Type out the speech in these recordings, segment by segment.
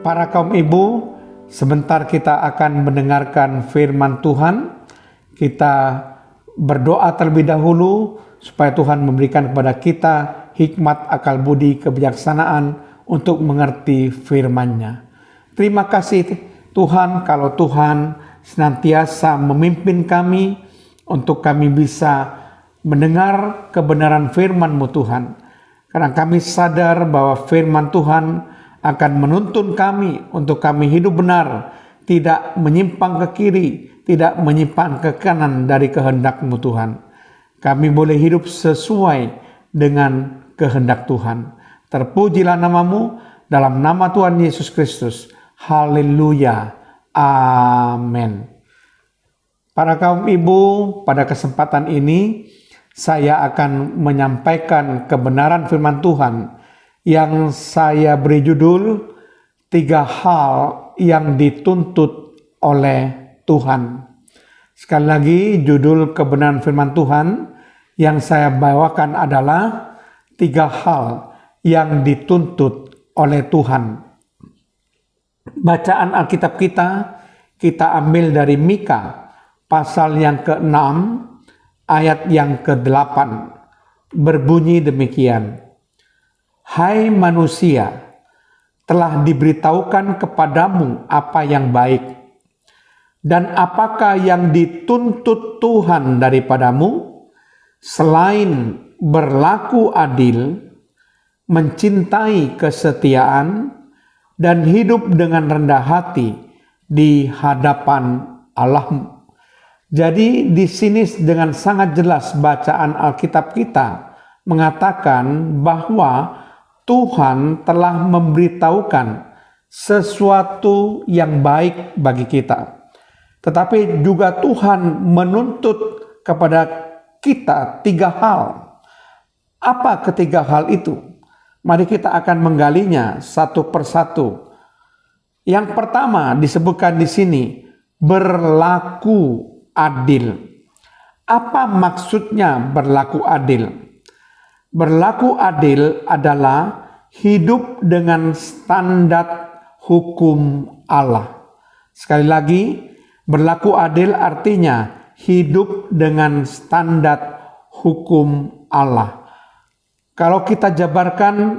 Para kaum ibu, sebentar kita akan mendengarkan firman Tuhan. Kita berdoa terlebih dahulu supaya Tuhan memberikan kepada kita hikmat, akal budi, kebijaksanaan untuk mengerti firman-Nya. Terima kasih Tuhan kalau Tuhan senantiasa memimpin kami untuk kami bisa mendengar kebenaran firman-Mu Tuhan. Karena kami sadar bahwa firman Tuhan akan menuntun kami untuk kami hidup benar, tidak menyimpang ke kiri, tidak menyimpang ke kanan dari kehendak-Mu Tuhan. Kami boleh hidup sesuai dengan kehendak Tuhan. Terpujilah nama-Mu dalam nama Tuhan Yesus Kristus. Haleluya. Amin. Para kaum ibu, pada kesempatan ini saya akan menyampaikan kebenaran firman Tuhan yang saya beri judul 3 hal yang dituntut oleh Tuhan. Sekali lagi, judul kebenaran firman Tuhan yang saya bawakan adalah 3 hal yang dituntut oleh Tuhan. Bacaan Alkitab kita ambil dari Mika pasal yang ke-6 ayat yang ke-8. Berbunyi demikian. Hai manusia, telah diberitahukan kepadamu apa yang baik, dan apakah yang dituntut Tuhan daripadamu, selain berlaku adil, mencintai kesetiaan, dan hidup dengan rendah hati di hadapan Allahmu. Jadi di sini dengan sangat jelas bacaan Alkitab kita mengatakan bahwa Tuhan telah memberitahukan sesuatu yang baik bagi kita. Tetapi juga Tuhan menuntut kepada kita 3 hal. Apa ketiga hal itu? Mari kita akan menggalinya satu persatu. Yang pertama disebutkan di sini, berlaku adil. Apa maksudnya berlaku adil? Berlaku adil adalah hidup dengan standar hukum Allah. Sekali lagi, berlaku adil artinya hidup dengan standar hukum Allah. Kalau kita jabarkan,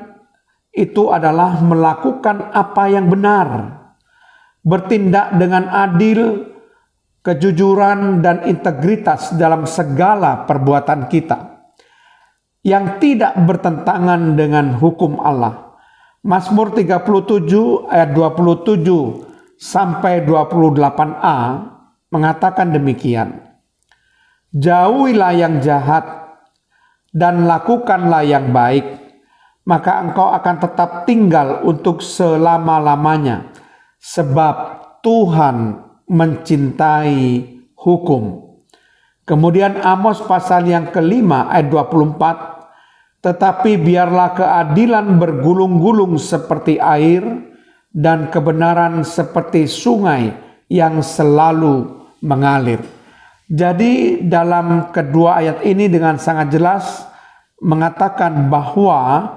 itu adalah melakukan apa yang benar, bertindak dengan adil, kejujuran, dan integritas dalam segala perbuatan kita, yang tidak bertentangan dengan hukum Allah. Mazmur 37 ayat 27 sampai 28a mengatakan demikian. Jauhilah yang jahat dan lakukanlah yang baik, maka engkau akan tetap tinggal untuk selama-lamanya, sebab Tuhan mencintai hukum. Kemudian Amos pasal yang ke-5 ayat 24, tetapi biarlah keadilan bergulung-gulung seperti air dan kebenaran seperti sungai yang selalu mengalir. Jadi dalam kedua ayat ini dengan sangat jelas mengatakan bahwa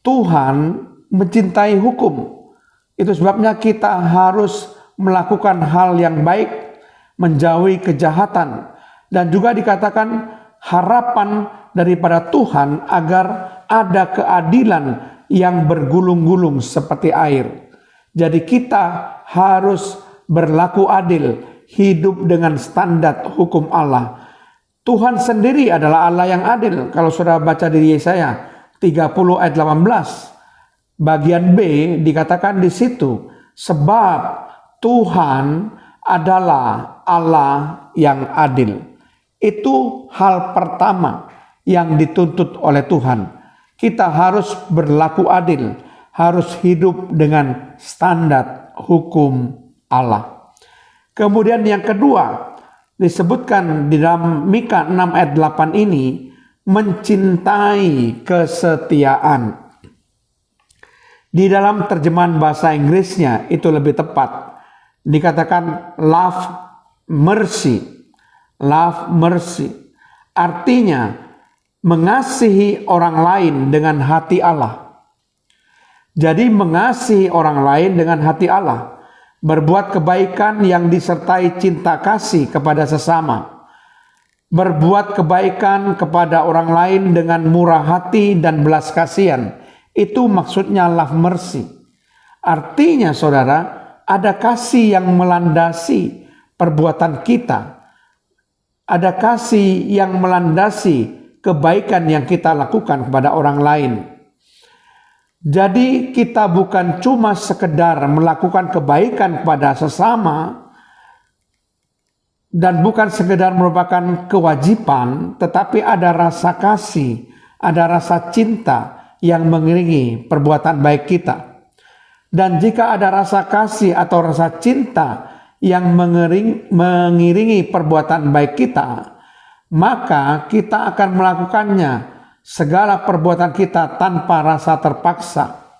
Tuhan mencintai hukum. Itu sebabnya kita harus melakukan hal yang baik, menjauhi kejahatan. Dan juga dikatakan harapan daripada Tuhan agar ada keadilan yang bergulung-gulung seperti air. Jadi kita harus berlaku adil, hidup dengan standar hukum Allah. Tuhan sendiri adalah Allah yang adil. Kalau saudara baca di Yesaya 30 ayat 18, bagian B dikatakan di situ, sebab Tuhan adalah Allah yang adil. Itu hal pertama yang dituntut oleh Tuhan. Kita harus berlaku adil, harus hidup dengan standar hukum Allah. Kemudian yang kedua disebutkan di dalam Mika 6 ayat 8 ini, mencintai kesetiaan. Di dalam terjemahan bahasa Inggrisnya itu lebih tepat, dikatakan love mercy. Love mercy artinya mengasihi orang lain dengan hati Allah. Jadi mengasihi orang lain dengan hati Allah, berbuat kebaikan yang disertai cinta kasih kepada sesama, berbuat kebaikan kepada orang lain dengan murah hati dan belas kasihan. Itu maksudnya love mercy. Artinya saudara, ada kasih yang melandasi perbuatan kita. Ada kasih yang melandasi kebaikan yang kita lakukan kepada orang lain. Jadi kita bukan cuma sekedar melakukan kebaikan kepada sesama dan bukan sekedar merupakan kewajiban, tetapi ada rasa kasih, ada rasa cinta yang mengiringi perbuatan baik kita. Dan jika ada rasa kasih atau rasa cinta yang mengiringi perbuatan baik kita, maka kita akan melakukannya segala perbuatan kita tanpa rasa terpaksa,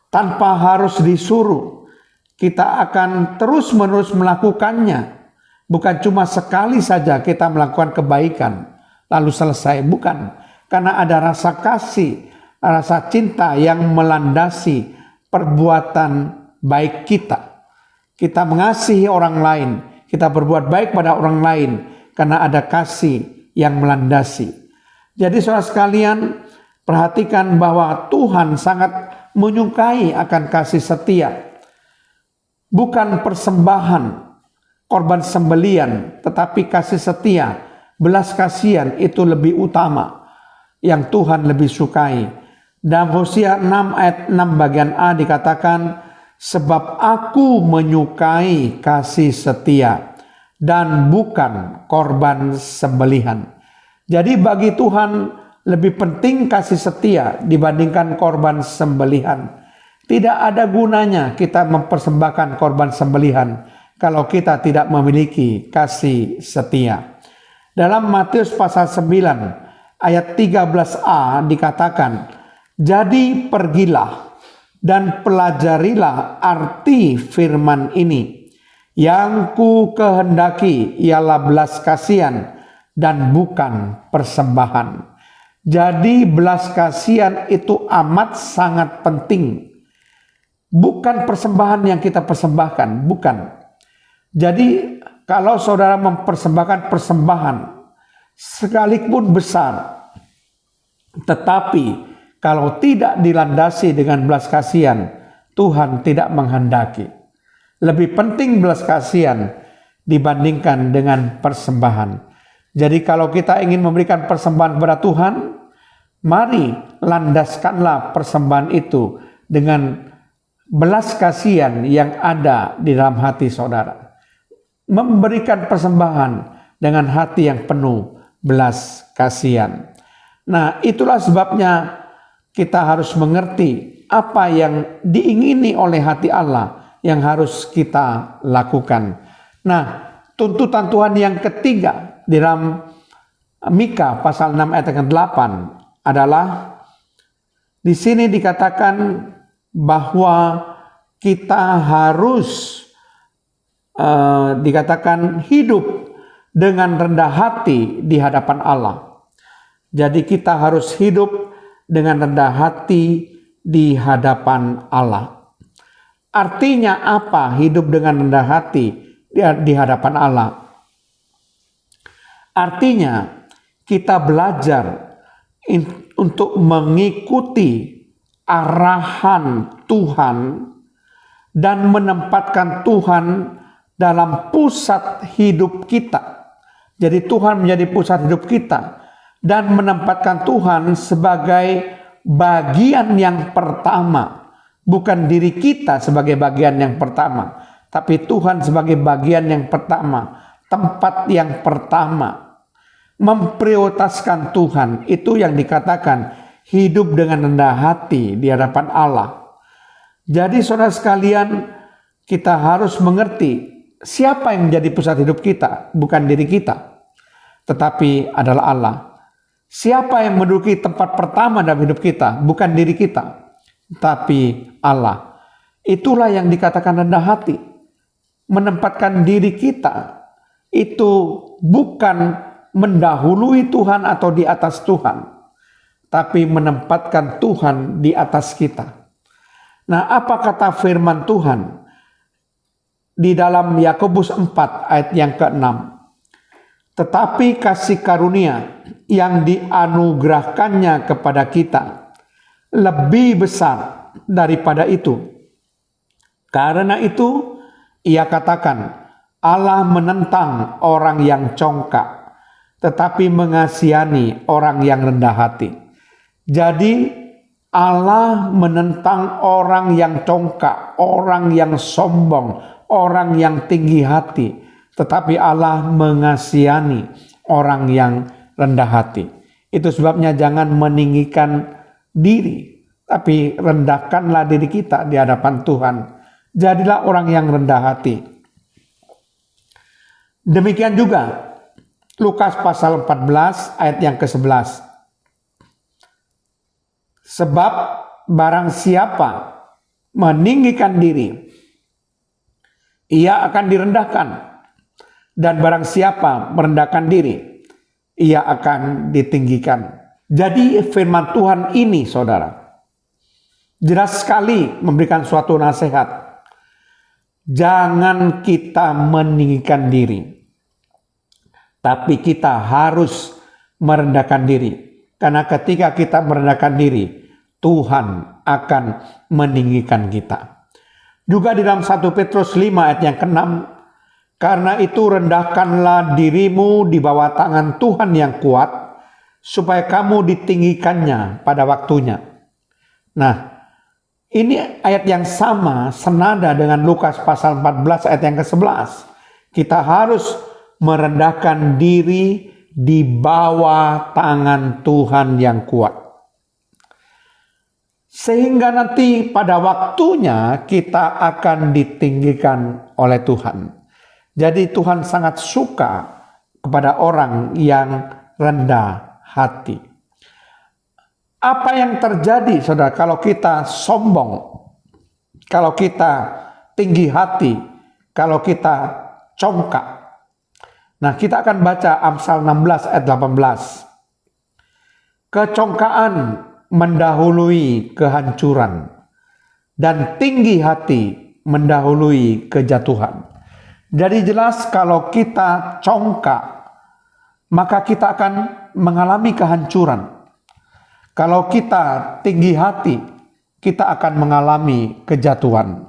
tanpa harus disuruh. Kita akan terus-menerus melakukannya. Bukan cuma sekali saja kita melakukan kebaikan lalu selesai, bukan. Karena ada rasa kasih, rasa cinta yang melandasi perbuatan baik kita. Kita mengasihi orang lain, kita berbuat baik pada orang lain karena ada kasih yang melandasi. Jadi saudara sekalian, perhatikan bahwa Tuhan sangat menyukai akan kasih setia. Bukan persembahan, korban sembelian, tetapi kasih setia, belas kasihan itu lebih utama yang Tuhan lebih sukai. Dalam Hosea 6 ayat 6 bagian A dikatakan, sebab aku menyukai kasih setia dan bukan korban sembelihan. Jadi bagi Tuhan lebih penting kasih setia dibandingkan korban sembelihan. Tidak ada gunanya kita mempersembahkan korban sembelihan kalau kita tidak memiliki kasih setia. Dalam Matius pasal 9 ayat 13a dikatakan, jadi pergilah dan pelajarilah arti firman ini. Yang ku kehendaki ialah belas kasihan dan bukan persembahan. Jadi belas kasihan itu amat sangat penting. Bukan persembahan yang kita persembahkan, bukan. Jadi kalau saudara mempersembahkan persembahan sekalipun besar, tetapi kalau tidak dilandasi dengan belas kasihan, Tuhan tidak menghendaki. Lebih penting belas kasihan dibandingkan dengan persembahan. Jadi kalau kita ingin memberikan persembahan kepada Tuhan, mari landaskanlah persembahan itu dengan belas kasihan yang ada di dalam hati saudara. Memberikan persembahan dengan hati yang penuh belas kasihan. Nah, itulah sebabnya kita harus mengerti apa yang diingini oleh hati Allah yang harus kita lakukan. Nah, tuntutan Tuhan yang ketiga di dalam Mika pasal 6 ayat 8 adalah di sini dikatakan bahwa kita harus dikatakan hidup dengan rendah hati di hadapan Allah. Jadi kita harus hidup dengan rendah hati di hadapan Allah. Artinya apa hidup dengan rendah hati di hadapan Allah? Artinya kita belajar untuk mengikuti arahan Tuhan dan menempatkan Tuhan dalam pusat hidup kita. Jadi Tuhan menjadi pusat hidup kita dan menempatkan Tuhan sebagai bagian yang pertama. Bukan diri kita sebagai bagian yang pertama, tapi Tuhan sebagai bagian yang pertama, tempat yang pertama. Memprioritaskan Tuhan, itu yang dikatakan hidup dengan rendah hati di hadapan Allah. Jadi saudara sekalian, kita harus mengerti siapa yang menjadi pusat hidup kita, bukan diri kita, tetapi adalah Allah. Siapa yang menduduki tempat pertama dalam hidup kita, bukan diri kita, tapi Allah. Itulah yang dikatakan rendah hati. Menempatkan diri kita itu bukan mendahului Tuhan atau di atas Tuhan, tapi menempatkan Tuhan di atas kita. Nah, apa kata firman Tuhan di dalam Yakobus 4 ayat yang ke-6? Tetapi kasih karunia yang dianugerahkannya kepada kita lebih besar daripada itu. Karena itu ia katakan, Allah menentang orang yang congkak, tetapi mengasihani orang yang rendah hati. Jadi Allah menentang orang yang congkak, orang yang sombong, orang yang tinggi hati. Tetapi Allah mengasihani orang yang rendah hati. Itu sebabnya jangan meninggikan diri, tapi rendahkanlah diri kita di hadapan Tuhan. Jadilah orang yang rendah hati. Demikian juga Lukas pasal 14 ayat yang ke-11. Sebab barang siapa meninggikan diri, ia akan direndahkan. Dan barang siapa merendahkan diri, ia akan ditinggikan. Jadi firman Tuhan ini, saudara, jelas sekali memberikan suatu nasihat. Jangan kita meninggikan diri, tapi kita harus merendahkan diri. Karena ketika kita merendahkan diri, Tuhan akan meninggikan kita. Juga di dalam 1 Petrus 5 ayat yang ke-6, karena itu rendahkanlah dirimu di bawah tangan Tuhan yang kuat, supaya kamu ditinggikannya pada waktunya. Nah, ini ayat yang sama, senada dengan Lukas pasal 14 ayat yang ke-11. Kita harus merendahkan diri di bawah tangan Tuhan yang kuat. Sehingga nanti pada waktunya kita akan ditinggikan oleh Tuhan. Jadi Tuhan sangat suka kepada orang yang rendah hati. Apa yang terjadi, saudara, kalau kita sombong, kalau kita tinggi hati, kalau kita congkak? Nah, kita akan baca Amsal 16 ayat 18. Kecongkaan mendahului kehancuran, dan tinggi hati mendahului kejatuhan. Jadi jelas kalau kita congkak, maka kita akan mengalami kehancuran. Kalau kita tinggi hati, kita akan mengalami kejatuhan.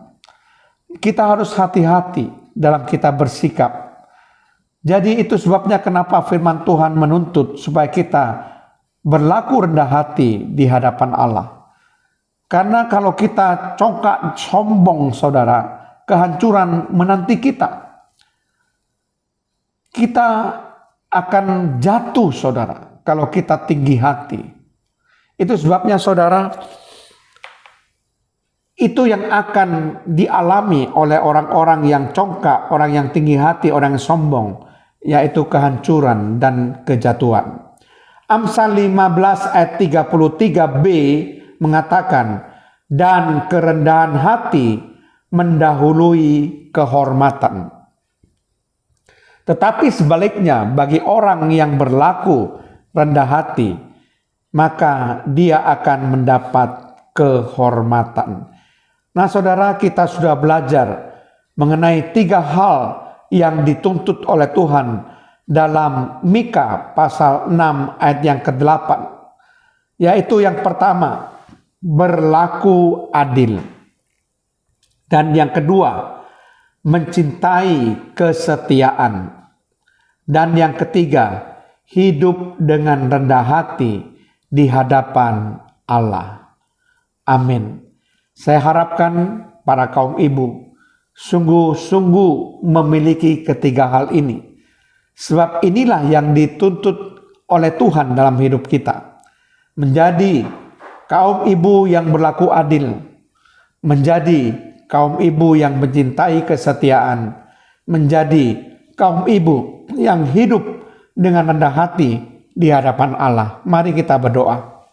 Kita harus hati-hati dalam kita bersikap. Jadi itu sebabnya kenapa firman Tuhan menuntut supaya kita berlaku rendah hati di hadapan Allah. Karena kalau kita congkak sombong, saudara, kehancuran menanti kita. Kita akan jatuh, saudara, kalau kita tinggi hati. Itu sebabnya, saudara, itu yang akan dialami oleh orang-orang yang congkak, orang yang tinggi hati, orang yang sombong, yaitu kehancuran dan kejatuhan. Amsal 15 ayat 33b mengatakan, dan kerendahan hati mendahului kehormatan. Tetapi sebaliknya, bagi orang yang berlaku rendah hati, maka dia akan mendapat kehormatan. Nah, saudara, kita sudah belajar mengenai 3 hal yang dituntut oleh Tuhan dalam Mika pasal 6 ayat yang ke-8. Yaitu yang pertama, berlaku adil. Dan yang kedua, mencintai kesetiaan. Dan yang ketiga, hidup dengan rendah hati di hadapan Allah. Amin. Saya harapkan para kaum ibu sungguh-sungguh memiliki ketiga hal ini. Sebab inilah yang dituntut oleh Tuhan dalam hidup kita. Menjadi kaum ibu yang berlaku adil. Menjadi kaum ibu yang mencintai kesetiaan, menjadi kaum ibu yang hidup dengan rendah hati di hadapan Allah. Mari kita berdoa.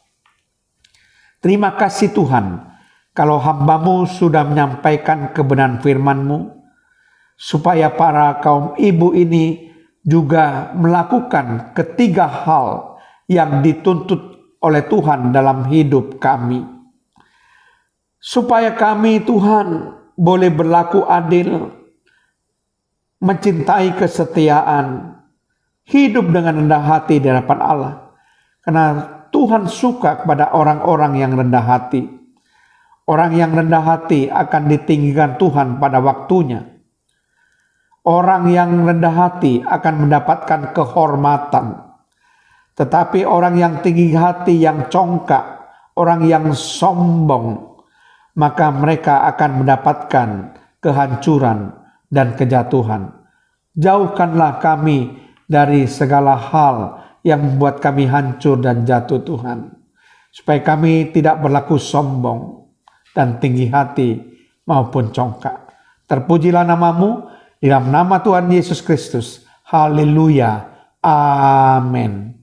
Terima kasih Tuhan, kalau hamba-Mu sudah menyampaikan kebenaran firman-Mu, supaya para kaum ibu ini juga melakukan ketiga hal yang dituntut oleh Tuhan dalam hidup kami. supaya kami Tuhan boleh berlaku adil, mencintai kesetiaan, hidup dengan rendah hati di hadapan Allah. Karena Tuhan suka kepada orang-orang yang rendah hati. Orang yang rendah hati akan ditinggikan Tuhan pada waktunya. Orang yang rendah hati akan mendapatkan kehormatan. Tetapi orang yang tinggi hati, yang congkak, orang yang sombong, maka mereka akan mendapatkan kehancuran dan kejatuhan. Jauhkanlah kami dari segala hal yang membuat kami hancur dan jatuh Tuhan. Supaya kami tidak berlaku sombong dan tinggi hati maupun congkak. Terpujilah namamu, di dalam nama Tuhan Yesus Kristus. Haleluya. Amin.